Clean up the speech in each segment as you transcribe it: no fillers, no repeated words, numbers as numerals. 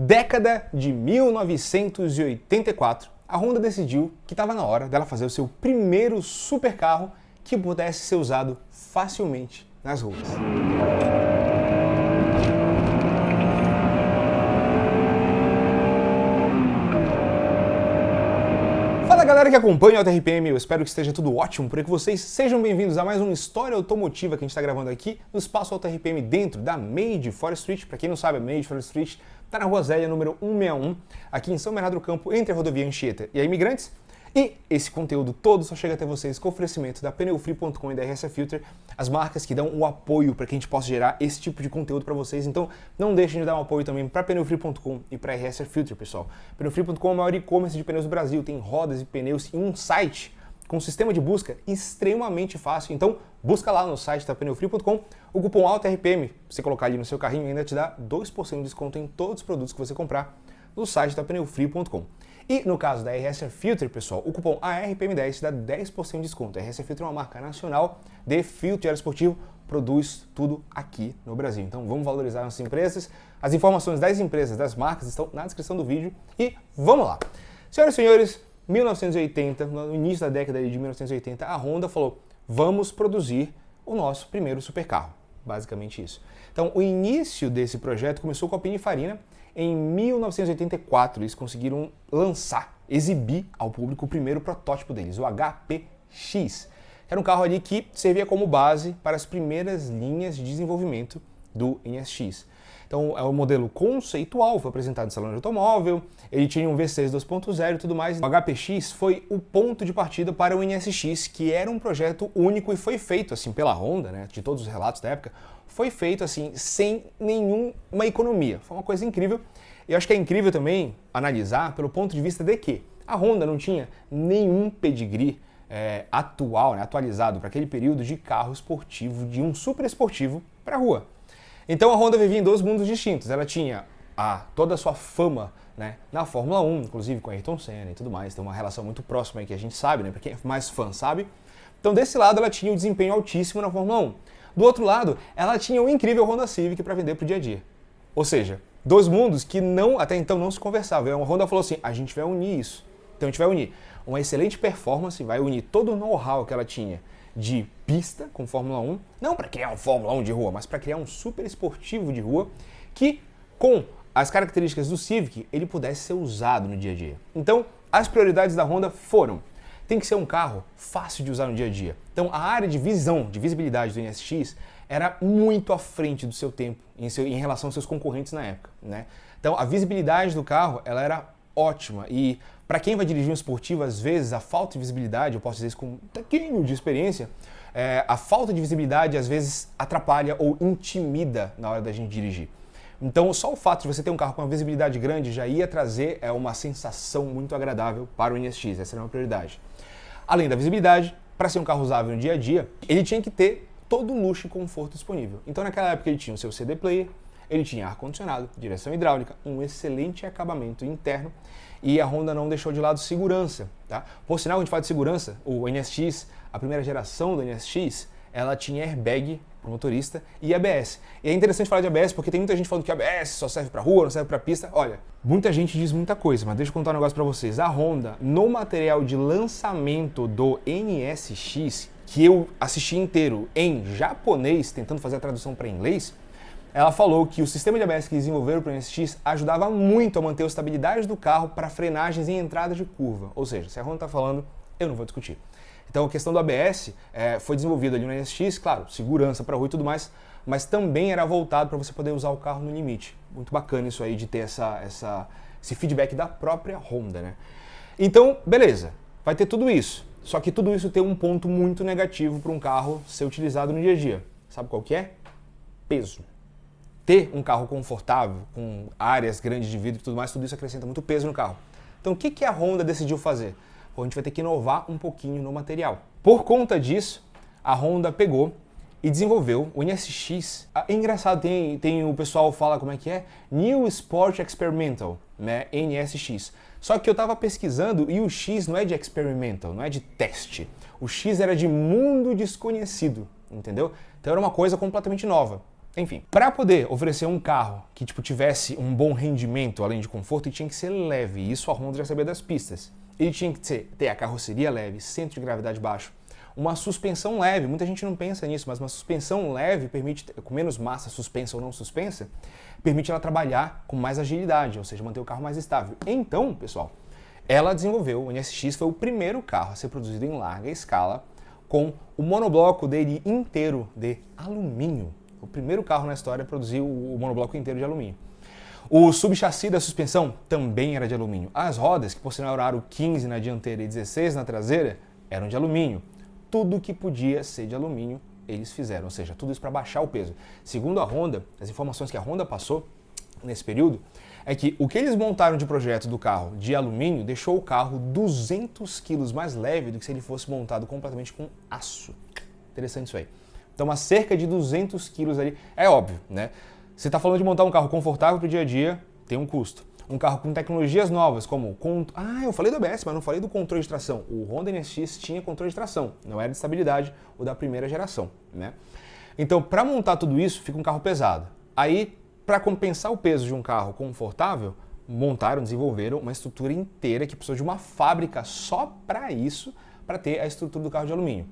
Década de 1984, a Honda decidiu que estava na hora dela fazer o seu primeiro supercarro que pudesse ser usado facilmente nas ruas. Fala galera que acompanha o AutoRPM, eu espero que esteja tudo ótimo por aí com vocês. Sejam bem-vindos a mais uma história automotiva que a gente está gravando aqui no espaço AutoRPM dentro da Made for Street. Para quem não sabe, a Made for Street está na Rua Zélia, número 161, aqui em São Bernardo do Campo, entre a rodovia Anchieta e a Imigrantes. E esse conteúdo todo só chega até vocês com oferecimento da Pneufree.com e da RS Filter, as marcas que dão o apoio para que a gente possa gerar esse tipo de conteúdo para vocês. Então não deixem de dar um apoio também para Pneufree.com e para a RS Filter, pessoal. Pneufree.com é o maior e-commerce de pneus do Brasil, tem rodas e pneus e um site com um sistema de busca extremamente fácil. Então busca lá no site da Pneufree.com, o cupom AutoRPM, você colocar ali no seu carrinho ainda te dá 2% de desconto em todos os produtos que você comprar no site da Pneufree.com. E no caso da RS Filter, pessoal, o cupom ARPM10 dá 10% de desconto. A RS Filter é uma marca nacional de filtro de ar esportivo, produz tudo aqui no Brasil. Então vamos valorizar nossas empresas. As informações das empresas, das marcas estão na descrição do vídeo e vamos lá. Senhoras e senhores, 1980, no início da década de 1980, a Honda falou, vamos produzir o nosso primeiro supercarro. Basicamente isso. Então o início desse projeto começou com a Pininfarina. Em 1984, eles conseguiram exibir ao público o primeiro protótipo deles, o HPX. Era um carro ali que servia como base para as primeiras linhas de desenvolvimento do NSX. Então, é um modelo conceitual, foi apresentado no salão de automóvel, ele tinha um V6 2.0 e tudo mais. O HPX foi o ponto de partida para o NSX, que era um projeto único e foi feito assim pela Honda, né, de todos os relatos da época, foi feito assim sem nenhuma economia. Foi uma coisa incrível. E eu acho que é incrível também analisar pelo ponto de vista de que a Honda não tinha nenhum pedigree atual, né, atualizado para aquele período de carro esportivo, de um super esportivo para a rua. Então a Honda vivia em dois mundos distintos. Ela tinha toda a sua fama, né, na Fórmula 1, inclusive com Ayrton Senna e tudo mais. Tem uma relação muito próxima aí que a gente sabe, né, para quem é mais fã sabe. Então desse lado ela tinha um desempenho altíssimo na Fórmula 1. Do outro lado, ela tinha um incrível Honda Civic para vender para o dia a dia. Ou seja, dois mundos que até então não se conversavam. A Honda falou assim, a gente vai unir isso. Então a gente vai unir uma excelente performance, vai unir todo o know-how que ela tinha de pista com Fórmula 1, não para criar um Fórmula 1 de rua, mas para criar um super esportivo de rua que, com as características do Civic, ele pudesse ser usado no dia a dia. Então, as prioridades da Honda foram: tem que ser um carro fácil de usar no dia a dia. Então, a área de visibilidade do NSX era muito à frente do seu tempo em relação aos seus concorrentes na época, né? Então, a visibilidade do carro ela era ótima e para quem vai dirigir um esportivo, às vezes a falta de visibilidade, eu posso dizer isso com um pouquinho de experiência, a falta de visibilidade às vezes atrapalha ou intimida na hora da gente dirigir. Então, só o fato de você ter um carro com uma visibilidade grande já ia trazer uma sensação muito agradável para o NSX, essa era uma prioridade. Além da visibilidade, para ser um carro usável no dia a dia, ele tinha que ter todo o luxo e conforto disponível. Então, naquela época, ele tinha o seu CD player, ele tinha ar-condicionado, direção hidráulica, um excelente acabamento interno e a Honda não deixou de lado segurança. Tá? Por sinal, quando a gente fala de segurança, o NSX, a primeira geração do NSX, ela tinha airbag para o motorista e ABS. E é interessante falar de ABS porque tem muita gente falando que ABS só serve para rua, não serve para pista. Olha, muita gente diz muita coisa, mas deixa eu contar um negócio para vocês. A Honda, no material de lançamento do NSX, que eu assisti inteiro em japonês, tentando fazer a tradução para inglês, ela falou que o sistema de ABS que desenvolveram para o NSX ajudava muito a manter a estabilidade do carro para frenagens em entradas de curva. Ou seja, se a Honda está falando, eu não vou discutir. Então a questão do ABS foi desenvolvida ali no NSX, claro, segurança para rua e tudo mais, mas também era voltado para você poder usar o carro no limite. Muito bacana isso aí de ter esse feedback da própria Honda, né? Então, beleza, vai ter tudo isso. Só que tudo isso tem um ponto muito negativo para um carro ser utilizado no dia a dia. Sabe qual que é? Peso. Ter um carro confortável, com áreas grandes de vidro e tudo mais, tudo isso acrescenta muito peso no carro. Então o que a Honda decidiu fazer? Pô, a gente vai ter que inovar um pouquinho no material. Por conta disso, a Honda pegou e desenvolveu o NSX. É engraçado, tem o pessoal fala como é que é? New Sport Experimental, né? NSX. Só que eu estava pesquisando e o X não é de experimental, não é de teste. O X era de mundo desconhecido, entendeu? Então era uma coisa completamente nova. Enfim, para poder oferecer um carro que tivesse um bom rendimento, além de conforto, ele tinha que ser leve. Isso a Honda já sabia das pistas. Ele tinha que ter a carroceria leve, centro de gravidade baixo, uma suspensão leve. Muita gente não pensa nisso, mas uma suspensão leve permite, com menos massa suspensa ou não suspensa, permite ela trabalhar com mais agilidade, ou seja, manter o carro mais estável. Então, pessoal, ela desenvolveu, o NSX foi o primeiro carro a ser produzido em larga escala com o monobloco dele inteiro de alumínio. O primeiro carro na história a produzir o monobloco inteiro de alumínio. O subchassi da suspensão também era de alumínio. As rodas, que por sinal eram aro 15 na dianteira e 16 na traseira, eram de alumínio. Tudo que podia ser de alumínio, eles fizeram, ou seja, tudo isso para baixar o peso. Segundo a Honda, as informações que a Honda passou nesse período, é que o que eles montaram de projeto do carro de alumínio deixou o carro 200 quilos mais leve do que se ele fosse montado completamente com aço. Interessante isso aí. Então, a cerca de 200 quilos ali, é óbvio, né? Você está falando de montar um carro confortável para o dia a dia, tem um custo. Um carro com tecnologias novas, como... eu falei do ABS, mas não falei do controle de tração. O Honda NSX tinha controle de tração, não era de estabilidade, o da primeira geração, né? Então, para montar tudo isso, fica um carro pesado. Aí, para compensar o peso de um carro confortável, desenvolveram uma estrutura inteira que precisou de uma fábrica só para isso, para ter a estrutura do carro de alumínio.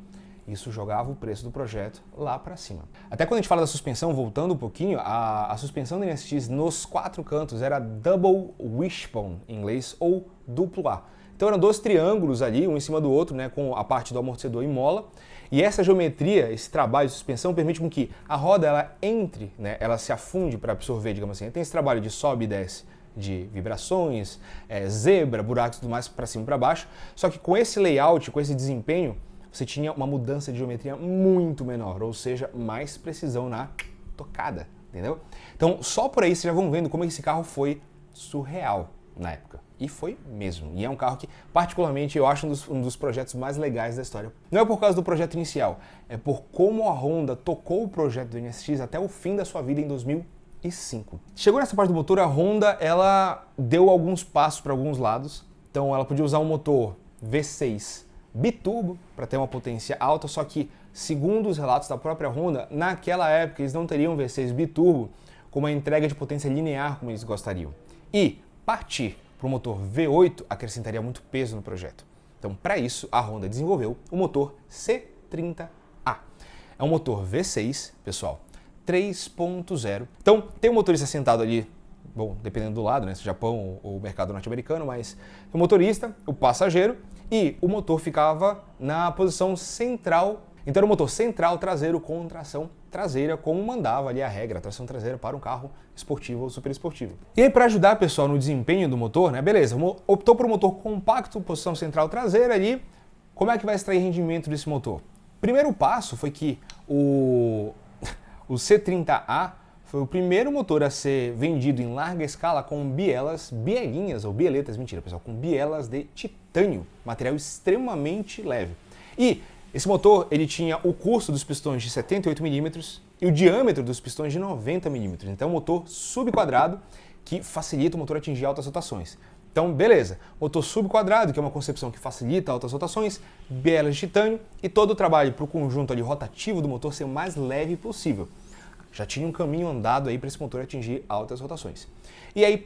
Isso jogava o preço do projeto lá para cima. Até quando a gente fala da suspensão, voltando um pouquinho, a suspensão do NSX nos 4 cantos era double wishbone em inglês, ou duplo A. Então eram 2 triângulos ali, um em cima do outro, né, com a parte do amortecedor em mola. E essa geometria, esse trabalho de suspensão permite com que a roda ela entre, né, ela se afunde para absorver, digamos assim. Tem esse trabalho de sobe e desce, de vibrações, zebra, buracos e tudo mais para cima e para baixo. Só que com esse layout, com esse desempenho, você tinha uma mudança de geometria muito menor, ou seja, mais precisão na tocada, entendeu? Então, só por aí vocês já vão vendo como esse carro foi surreal na época. E foi mesmo. E é um carro que, particularmente, eu acho um dos projetos mais legais da história. Não é por causa do projeto inicial, é por como a Honda tocou o projeto do NSX até o fim da sua vida em 2005. Chegou nessa parte do motor, a Honda ela deu alguns passos para alguns lados. Então, ela podia usar um motor V6 biturbo para ter uma potência alta, só que, segundo os relatos da própria Honda, naquela época eles não teriam V6 biturbo com uma entrega de potência linear como eles gostariam. E partir para o motor V8 acrescentaria muito peso no projeto. Então, para isso, a Honda desenvolveu o motor C30A. É um motor V6, pessoal, 3.0. Então, tem um motorista sentado ali, bom, dependendo do lado, né, se Japão ou mercado norte-americano, mas o motorista, o passageiro, e o motor ficava na posição central. Então era o motor central traseiro com tração traseira, como mandava ali a regra, tração traseira para um carro esportivo ou super esportivo. E aí, para ajudar, pessoal, no desempenho do motor, né, beleza, optou por um motor compacto, posição central traseira ali. Como é que vai extrair rendimento desse motor? Primeiro passo foi que o C30A foi o primeiro motor a ser vendido em larga escala com bielinhas ou bieletas, mentira pessoal, com bielas de titânio, material extremamente leve. E esse motor ele tinha o curso dos pistões de 78 mm e o diâmetro dos pistões de 90 mm. Então, um motor subquadrado que facilita o motor atingir altas rotações. Então, beleza, motor subquadrado, que é uma concepção que facilita altas rotações, bielas de titânio e todo o trabalho para o conjunto ali rotativo do motor ser o mais leve possível. Já tinha um caminho andado aí para esse motor atingir altas rotações. E aí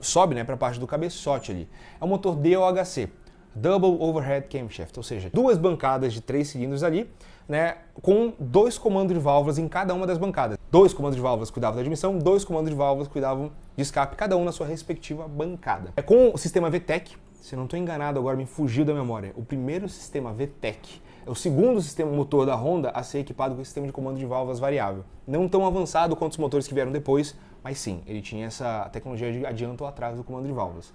sobe, né, para a parte do cabeçote ali. É um motor DOHC, Double Overhead Camshaft, ou seja, 2 bancadas de 3 cilindros ali, né, com 2 comandos de válvulas em cada uma das bancadas. 2 comandos de válvulas cuidavam da admissão, 2 comandos de válvulas cuidavam de escape, cada um na sua respectiva bancada. Com o sistema VTEC, se eu não estou enganado agora, me fugiu da memória, o primeiro sistema VTEC é o segundo sistema motor da Honda a ser equipado com esse sistema de comando de válvulas variável. Não tão avançado quanto os motores que vieram depois, mas sim, ele tinha essa tecnologia de adianto ou atraso do comando de válvulas.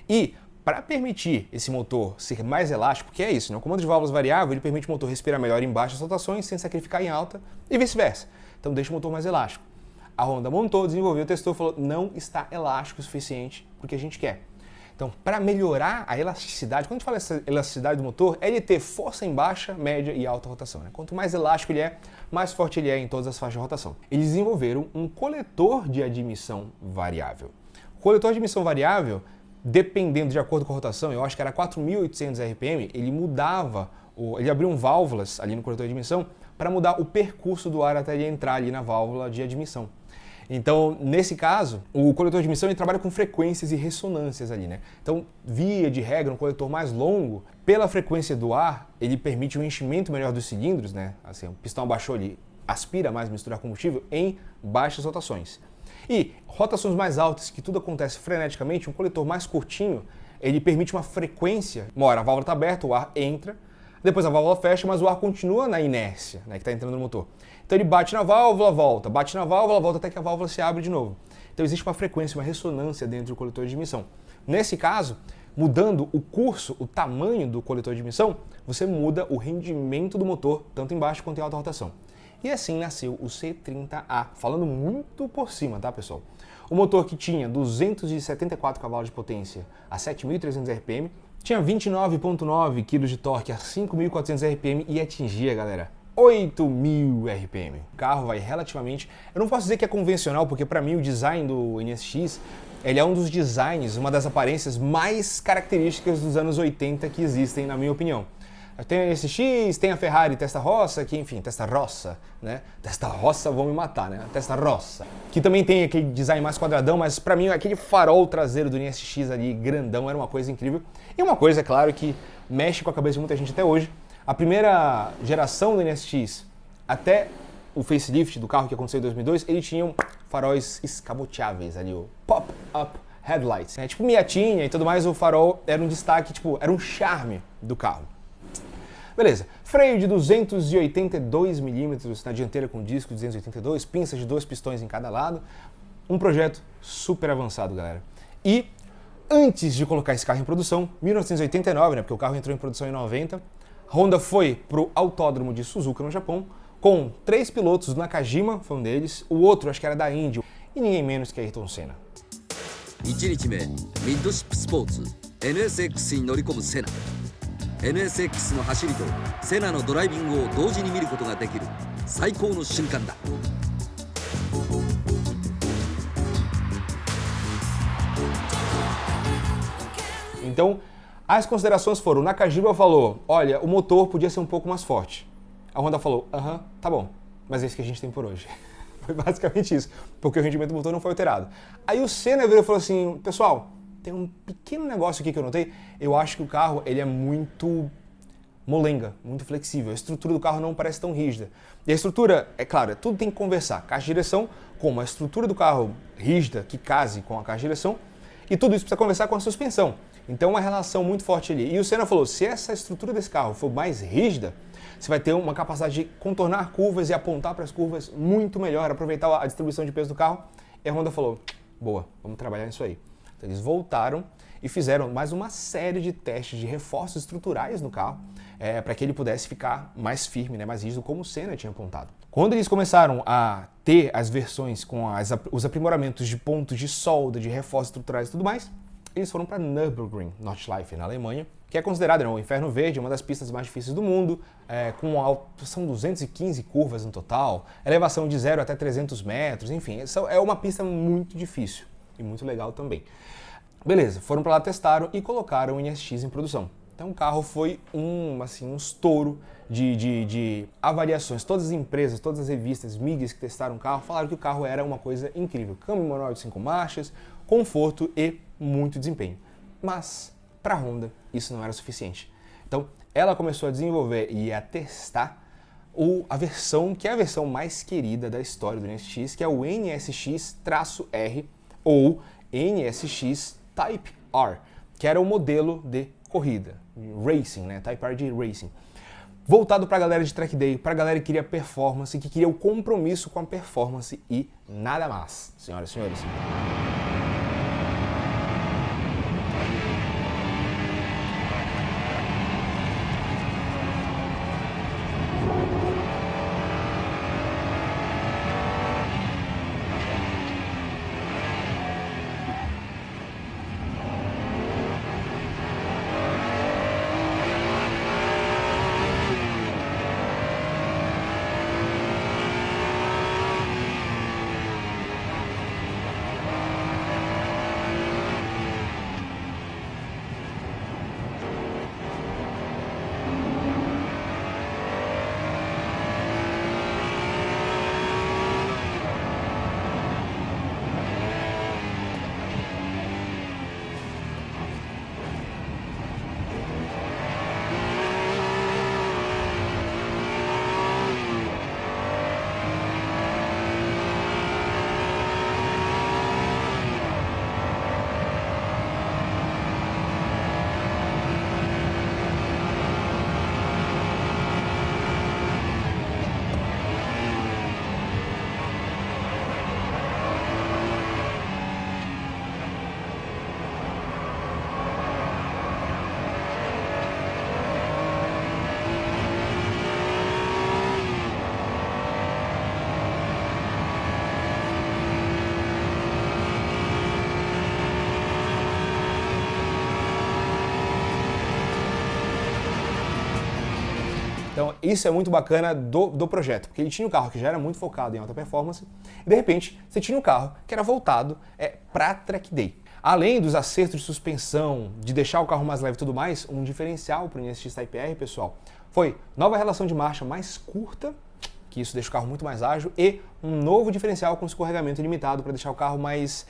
E para permitir esse motor ser mais elástico, que é isso, né? O comando de válvulas variável ele permite o motor respirar melhor em baixas rotações sem sacrificar em alta e vice-versa. Então deixa o motor mais elástico. A Honda montou, desenvolveu, testou, falou não está elástico o suficiente para o que a gente quer. Então, para melhorar a elasticidade, quando a gente fala essa elasticidade do motor, é ele ter força em baixa, média e alta rotação. Né? Quanto mais elástico ele é, mais forte ele é em todas as faixas de rotação. Eles desenvolveram um coletor de admissão variável. O coletor de admissão variável, dependendo de acordo com a rotação, eu acho que era 4.800 RPM, ele mudava, ele abriu válvulas ali no coletor de admissão para mudar o percurso do ar até ele entrar ali na válvula de admissão. Então, nesse caso, o coletor de admissão ele trabalha com frequências e ressonâncias ali, né? Então, via de regra, um coletor mais longo, pela frequência do ar, ele permite um enchimento melhor dos cilindros, né? Assim, o pistão abaixou ali, aspira mais misturar combustível em baixas rotações. E rotações mais altas, que tudo acontece freneticamente, um coletor mais curtinho, ele permite uma frequência, uma hora a válvula está aberta, o ar entra, depois a válvula fecha, mas o ar continua na inércia, né, que está entrando no motor. Então ele bate na válvula, volta, bate na válvula, volta até que a válvula se abre de novo. Então existe uma frequência, uma ressonância dentro do coletor de admissão. Nesse caso, mudando o curso, o tamanho do coletor de admissão, você muda o rendimento do motor, tanto em baixa quanto em alta rotação. E assim nasceu o C30A, falando muito por cima, tá, pessoal? O motor que tinha 274 cavalos de potência a 7.300 RPM, tinha 29,9 kg de torque a 5.400 RPM e atingia, galera, 8.000 RPM. O carro vai relativamente... Eu não posso dizer que é convencional, porque para mim o design do NSX, ele é um dos designs, uma das aparências mais características dos anos 80 que existem, na minha opinião. Tem a NSX, tem a Ferrari Testarossa, que enfim, Testarossa, né? Testarossa vão me matar, né? Testarossa. Que também tem aquele design mais quadradão, mas pra mim aquele farol traseiro do NSX ali, grandão, era uma coisa incrível. E uma coisa, é claro, que mexe com a cabeça de muita gente até hoje. A primeira geração do NSX, até o facelift do carro que aconteceu em 2002, ele tinha faróis escamoteáveis ali, o pop-up headlights. Tipo Miatinha e tudo mais, o farol era um destaque, tipo, era um charme do carro. Beleza, freio de 282 mm na dianteira com disco de 282, pinças de 2 pistões em cada lado, um projeto super avançado, galera. E antes de colocar esse carro em produção, 1989, né, porque o carro entrou em produção em 90, Honda foi pro autódromo de Suzuka no Japão, com 3 pilotos, Nakajima foi um deles, o outro acho que era da Indy, e ninguém menos que Ayrton Senna. 1日目ミッドシップスポーツ NSX に乗り込むセナ NSX の走りとセナのドライビングを同時に見ることができる最高の瞬間だ。 Então, as considerações foram, o Nakajima falou, olha, o motor podia ser um pouco mais forte. A Honda falou, aham, tá bom, mas é isso que a gente tem por hoje. Foi basicamente isso, porque o rendimento do motor não foi alterado. Aí o Senna virou e falou assim, pessoal, tem um pequeno negócio aqui que eu notei, eu acho que o carro ele é muito molenga, muito flexível, a estrutura do carro não parece tão rígida. E a estrutura, é claro, tudo tem que conversar, caixa de direção com a estrutura do carro rígida que case com a caixa de direção, e tudo isso precisa conversar com a suspensão. Então uma relação muito forte ali. E o Senna falou, se essa estrutura desse carro for mais rígida, você vai ter uma capacidade de contornar curvas e apontar para as curvas muito melhor, aproveitar a distribuição de peso do carro. E a Honda falou, boa, vamos trabalhar nisso aí. Então, eles voltaram e fizeram mais uma série de testes de reforços estruturais no carro, para que ele pudesse ficar mais firme, né, mais rígido, como o Senna tinha apontado. Quando eles começaram a ter as versões com os aprimoramentos de pontos de solda, de reforços estruturais e tudo mais, eles foram para Nürburgring, Nordschleife, na Alemanha, que é considerado, né, o Inferno Verde, uma das pistas mais difíceis do mundo, são 215 curvas no total, elevação de 0 até 300 metros, enfim, é uma pista muito difícil e muito legal também. Beleza, foram para lá, testaram e colocaram o NSX em produção. Então o carro foi um estouro de avaliações. Todas as empresas, todas as revistas, mídias que testaram o carro falaram que o carro era uma coisa incrível. Câmbio manual de 5 marchas, conforto e muito desempenho. Mas para a Honda isso não era suficiente. Então ela começou a desenvolver e a testar a versão que é a versão mais querida da história do NSX, que é o NSX-R ou NSX Type R, que era o modelo de corrida, racing, né? Type R de racing. Voltado para a galera de track day, para a galera que queria performance, que queria o compromisso com a performance e nada mais, senhoras e senhores. Então isso é muito bacana do projeto, porque ele tinha um carro que já era muito focado em alta performance, e de repente você tinha um carro que era voltado para track day. Além dos acertos de suspensão, de deixar o carro mais leve e tudo mais, um diferencial para o NSX Type R, pessoal, foi nova relação de marcha mais curta, que isso deixa o carro muito mais ágil, e um novo diferencial com escorregamento ilimitado para deixar o carro mais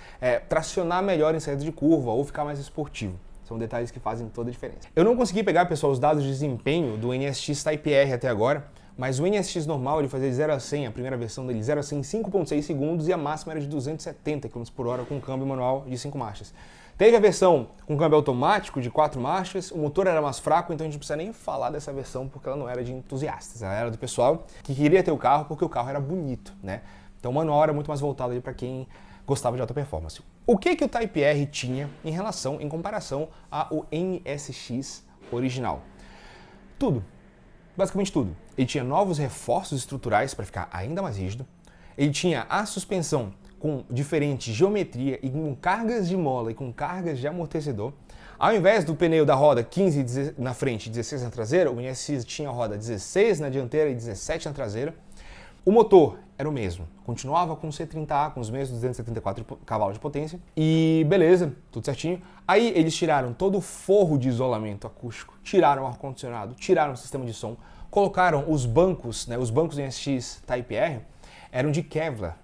tracionar melhor em saída de curva ou ficar mais esportivo. São detalhes que fazem toda a diferença. Eu não consegui pegar, pessoal, os dados de desempenho do NSX Type R até agora, mas o NSX normal ele fazia de 0 a 100, a primeira versão dele 0 a 100 em 5.6 segundos e a máxima era de 270 km por hora com câmbio manual de 5 marchas. Teve a versão com câmbio automático de 4 marchas, o motor era mais fraco, então a gente não precisa nem falar dessa versão porque ela não era de entusiastas, ela era do pessoal que queria ter o carro porque o carro era bonito, né? Então o manual era muito mais voltado para quem gostava de alta performance. O que o Type R tinha em comparação ao NSX original? Tudo. Basicamente tudo. Ele tinha novos reforços estruturais para ficar ainda mais rígido. Ele tinha a suspensão com diferente geometria e com cargas de mola e com cargas de amortecedor. Ao invés do pneu da roda 15 na frente e 16 na traseira, o NSX tinha a roda 16 na dianteira e 17 na traseira. O motor era o mesmo, continuava com o C30A, com os mesmos 274 cavalos de potência, e beleza, tudo certinho. Aí eles tiraram todo o forro de isolamento acústico, tiraram o ar-condicionado, tiraram o sistema de som, colocaram os bancos, os bancos do NSX Type R eram de Kevlar,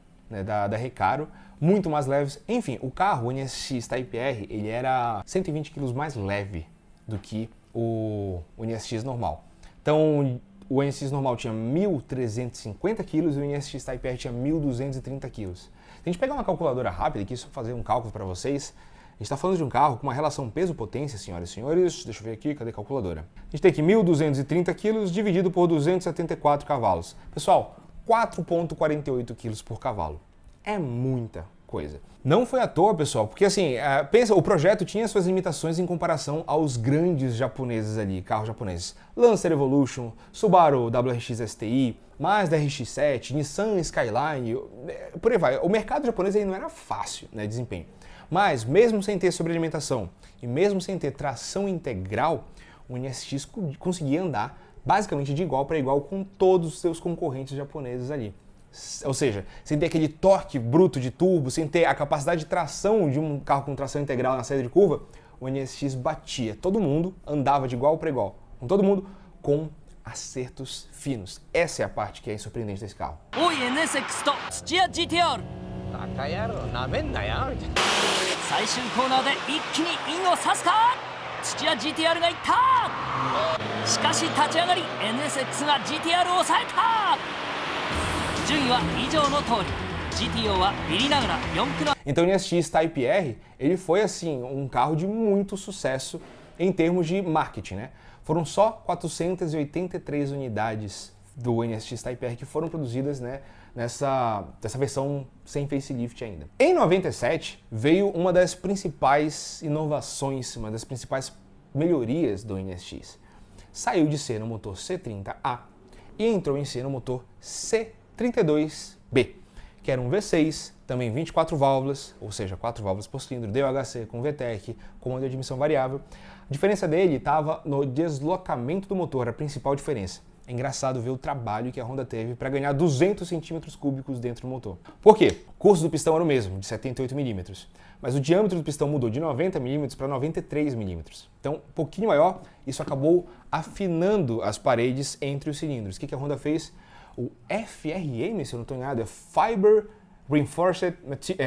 da Recaro, muito mais leves. Enfim, o carro, o NSX Type R, ele era 120 kg mais leve do que o NSX normal. Então, o NSX normal tinha 1.350 kg e o NSX Type R tinha 1.230 kg. Se a gente pegar uma calculadora rápida aqui, só fazer um cálculo para vocês, a gente está falando de um carro com uma relação peso-potência, senhoras e senhores, deixa eu ver aqui, cadê a calculadora? A gente tem aqui 1.230 kg dividido por 274 cavalos. Pessoal, 4,48 kg por cavalo. É muita coisa. Não foi à toa, pessoal, porque assim, pensa, o projeto tinha suas limitações em comparação aos grandes japoneses ali, carros japoneses. Lancer Evolution, Subaru WRX STI, Mazda RX-7, Nissan Skyline, por aí vai. O mercado japonês aí não era fácil, de desempenho. Mas, mesmo sem ter sobrealimentação e mesmo sem ter tração integral, o NSX conseguia andar basicamente de igual para igual com todos os seus concorrentes japoneses ali. Ou seja, sem ter aquele torque bruto de turbo, sem ter a capacidade de tração de um carro com tração integral na saída de curva, o NSX batia. Todo mundo andava de igual para igual, com todo mundo com acertos finos. Essa é a parte que é surpreendente desse carro. Oi, NSX と土屋 GTR バカ野郎なめんなよ最終コーナーで一気にインを刺すか土屋 GTR がいったしかし立ち上がり NSX が GTR を抑えた順位は以上の通り GTO は入りながら4区の Então o NSX Type R, ele foi assim, um carro de muito sucesso em termos de marketing, Foram só 483 unidades do NSX Type R que foram produzidas, dessa versão sem facelift ainda. Em 97 veio uma das principais inovações, uma das principais melhorias do NSX. Saiu de ser no motor C30A e entrou em ser no motor C32B, que era um V6, também 24 válvulas, ou seja, 4 válvulas por cilindro, DOHC com VTEC, comando de admissão variável. A diferença dele estava no deslocamento do motor, a principal diferença. É engraçado ver o trabalho que a Honda teve para ganhar 200 centímetros cúbicos dentro do motor. Por quê? O curso do pistão era o mesmo, de 78 milímetros, mas o diâmetro do pistão mudou de 90 milímetros para 93 milímetros. Então, um pouquinho maior, isso acabou afinando as paredes entre os cilindros. O que a Honda fez? O FRM, se eu não estou enganado, é Fiber Reinforced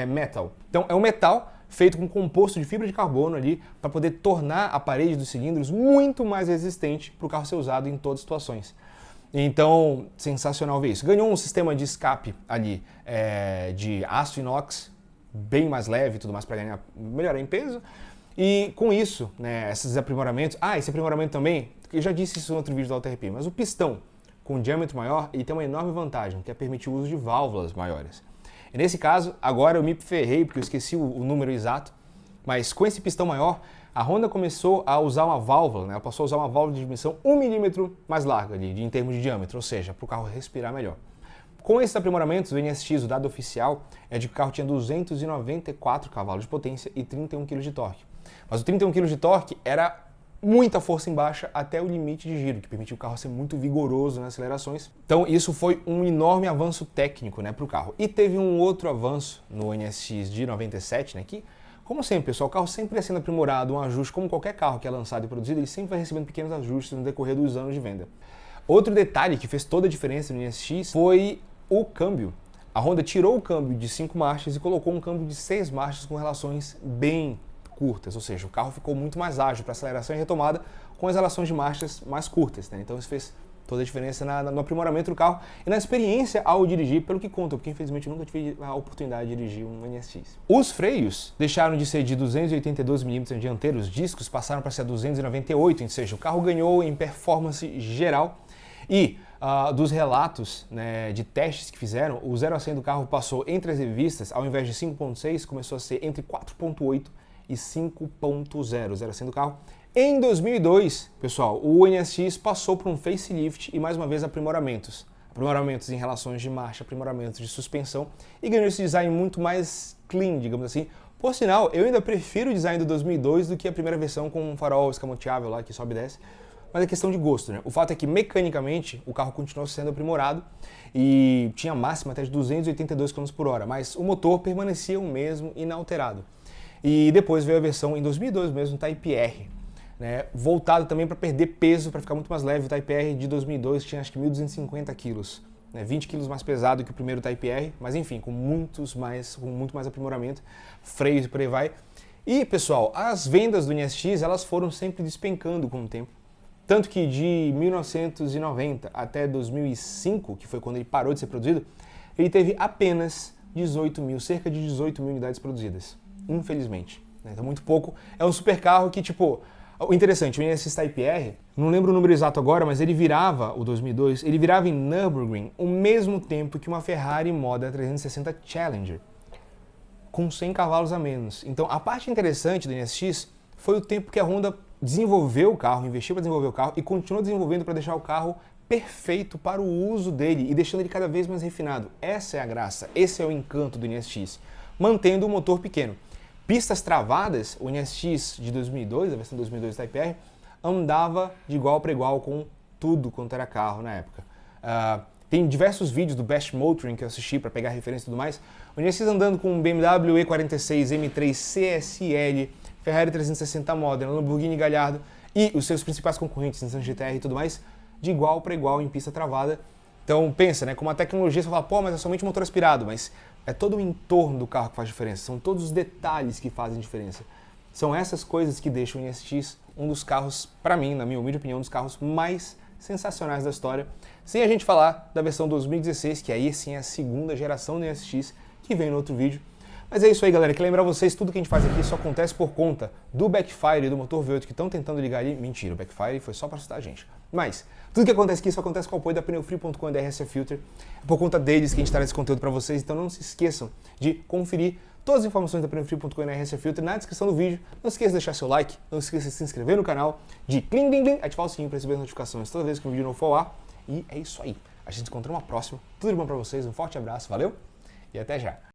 Metal. Então, é um metal feito com composto de fibra de carbono ali para poder tornar a parede dos cilindros muito mais resistente para o carro ser usado em todas as situações. Então, sensacional ver isso. Ganhou um sistema de escape ali de aço inox, bem mais leve e tudo mais para melhorar em peso. E com isso, esses aprimoramentos... esse aprimoramento também, eu já disse isso em outro vídeo da AutoRP, mas o pistão com diâmetro maior, ele tem uma enorme vantagem, que é permitir o uso de válvulas maiores. E nesse caso, agora eu me ferrei, porque eu esqueci o número exato, mas com esse pistão maior, a Honda começou a usar uma válvula, ela passou a usar uma válvula de dimensão 1 milímetro mais larga, em termos de diâmetro, ou seja, para o carro respirar melhor. Com esses aprimoramentos, o NSX, o dado oficial, é de que o carro tinha 294 cavalos de potência e 31 kg de torque. Mas o 31 kg de torque era muita força em baixa até o limite de giro, que permitiu o carro ser muito vigoroso nas acelerações. Então isso foi um enorme avanço técnico, né, para o carro. E teve um outro avanço no NSX de 97, né, que, como sempre, pessoal, o carro sempre é sendo aprimorado, um ajuste, como qualquer carro que é lançado e produzido, ele sempre vai recebendo pequenos ajustes no decorrer dos anos de venda. Outro detalhe que fez toda a diferença no NSX foi o câmbio. A Honda tirou o câmbio de 5 marchas e colocou um câmbio de 6 marchas com relações bem curtas, ou seja, o carro ficou muito mais ágil para aceleração e retomada com as relações de marchas mais curtas, né? Então isso fez toda a diferença no aprimoramento do carro e na experiência ao dirigir, pelo que conta, porque infelizmente eu nunca tive a oportunidade de dirigir um NSX. Os freios deixaram de ser de 282 mm dianteiros, os discos passaram para ser 298, ou seja, o carro ganhou em performance geral e dos relatos, né, de testes que fizeram, o 0 a 100 do carro passou entre as revistas, ao invés de 5.6, começou a ser entre 4.8 e 5.0, 0 a 100 do carro. Em 2002, pessoal, o NSX passou por um facelift e mais uma vez aprimoramentos. Aprimoramentos em relações de marcha, aprimoramentos de suspensão e ganhou esse design muito mais clean, digamos assim. Por sinal, eu ainda prefiro o design do 2002 do que a primeira versão com um farol escamoteável lá que sobe e desce. Mas é questão de gosto, né? O fato é que mecanicamente o carro continuou sendo aprimorado e tinha máxima até de 282 km por hora, mas o motor permanecia o mesmo, inalterado. E depois veio a versão em 2002 mesmo, Type R, né? Voltado também para perder peso, para ficar muito mais leve. O Type R de 2002 tinha acho que 1.250 kg, né? 20 kg mais pesado que o primeiro Type R, mas enfim, com muito mais aprimoramento, freios e por aí vai. E pessoal, as vendas do NSX elas foram sempre despencando com o tempo. Tanto que de 1990 até 2005, que foi quando ele parou de ser produzido, ele teve apenas cerca de 18 mil unidades produzidas, infelizmente. Então muito pouco. É um super carro que, tipo, o interessante, o NSX Type R, não lembro o número exato agora, mas ele virava, o 2002, ele virava em Nürburgring o mesmo tempo que uma Ferrari Moda 360 Challenger, com 100 cavalos a menos. Então a parte interessante do NSX foi o tempo que a Honda desenvolveu o carro, investiu para desenvolver o carro e continuou desenvolvendo para deixar o carro perfeito para o uso dele e deixando ele cada vez mais refinado. Essa é a graça, esse é o encanto do NSX, mantendo o motor pequeno. Pistas travadas, o NSX de 2002, a versão 2002 Type R, andava de igual para igual com tudo quanto era carro na época. Tem diversos vídeos do Best Motoring que eu assisti para pegar referência e tudo mais. O NSX andando com um BMW E46 M3 CSL, Ferrari 360 Modena, Lamborghini Gallardo e os seus principais concorrentes, Nissan GT-R e tudo mais, de igual para igual em pista travada. Então pensa, né, com uma tecnologia você fala, pô, mas é somente motor aspirado, mas é todo o entorno do carro que faz diferença, são todos os detalhes que fazem diferença. São essas coisas que deixam o NSX um dos carros, para mim, na minha humilde opinião, um dos carros mais sensacionais da história, sem a gente falar da versão 2016, que aí sim é a segunda geração do NSX, que vem no outro vídeo. Mas é isso aí, galera. Quero lembrar vocês, tudo que a gente faz aqui só acontece por conta do backfire e do motor V8 que estão tentando ligar ali. Mentira, o backfire foi só para assustar a gente. Mas tudo que acontece aqui só acontece com o apoio da pneufrio.com e da RS Filter. É por conta deles que a gente traz esse conteúdo para vocês, então não se esqueçam de conferir todas as informações da pneufrio.com e da RS Filter na descrição do vídeo. Não esqueça de deixar seu like, não esqueça de se inscrever no canal, de ativar o sininho para receber as notificações toda vez que o vídeo não for ao ar. E é isso aí. A gente se encontra numa próxima. Tudo de bom para vocês, um forte abraço, valeu e até já!